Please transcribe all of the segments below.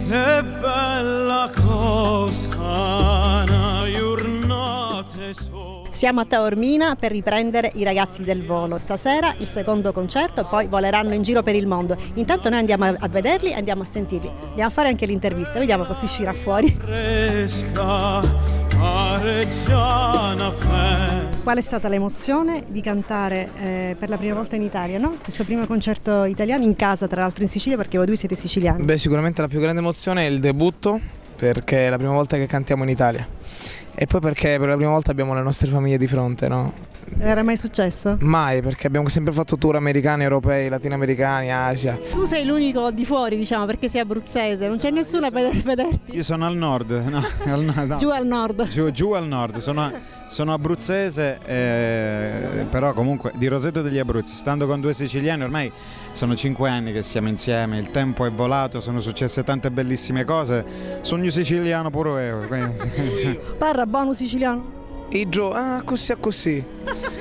che bella cosa una giornata sola. Siamo a Taormina per riprendere i ragazzi del volo. Stasera il secondo concerto, poi voleranno in giro per il mondo. Intanto noi andiamo a vederli e andiamo a sentirli. Andiamo a fare anche l'intervista, vediamo cosa uscirà fuori. Qual è stata l'emozione di cantare per la prima volta in Italia, no? Questo primo concerto italiano in casa, tra l'altro in Sicilia, perché voi due siete siciliani. Beh, sicuramente la più grande emozione è il debutto, perché è la prima volta che cantiamo in Italia. E poi perché per la prima volta abbiamo le nostre famiglie di fronte, no? Era mai successo? Mai, perché abbiamo sempre fatto tour americani, europei, latinoamericani, Asia. Tu sei l'unico di fuori, diciamo, perché sei abruzzese, non c'è nessuno a vederti. Io sono al nord, no, no. Giù al nord. Giù al nord, sono abruzzese, però comunque di Roseto degli Abruzzi, stando con due siciliani, ormai sono 5 anni che siamo insieme, il tempo è volato, sono successe tante bellissime cose, sono siciliano pure io. Quindi... Parla buono siciliano. E Gio, così.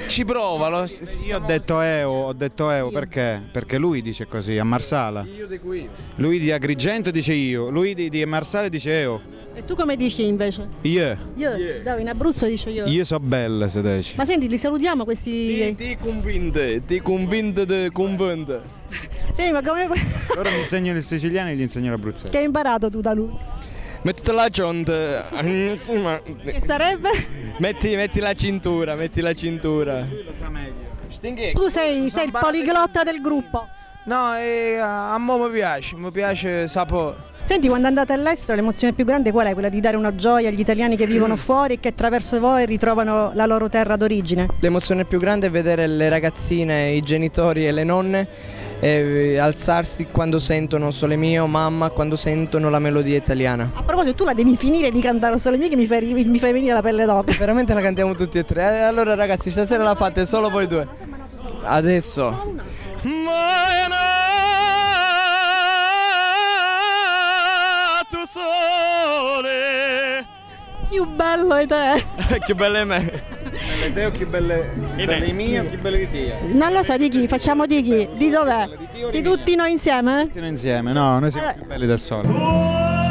Ci prova. Io ho detto EU perché? Perché lui dice così, a Marsala. Io di qui. Lui di Agrigento dice io, lui di Marsala dice EU. E tu come dici invece? Io. Dove in Abruzzo dice io. Io so belle se dici. Ma senti, li salutiamo questi... Ti convinte. Sì, ma come... Ora mi insegnano il siciliano e gli insegno l'abruzzese. Che hai imparato tu da lui? Mettiti la giunta. Che sarebbe? Metti la cintura. Lui lo sa meglio. Tu sei il poliglotta del gruppo. No, a me mi piace sapore. Senti, quando andate all'estero l'emozione più grande qual è? Quella di dare una gioia agli italiani che vivono fuori e che attraverso voi ritrovano la loro terra d'origine? L'emozione più grande è vedere le ragazzine, i genitori e le nonne alzarsi quando sentono Sole mio, mamma, quando sentono la melodia italiana. A proposito, tu la devi finire di cantare Sole mio che mi fai venire la pelle d'oca. Veramente la cantiamo tutti e tre. Allora ragazzi, stasera la fate solo voi due. Adesso. Sole. Più bello è te. Che belle me. Belle te o che belle mie o che belle di te? Non lo so, di chi? Facciamo di chi? Di dov'è? Di tutti noi insieme? Tutti insieme, no, noi siamo più belli del sole.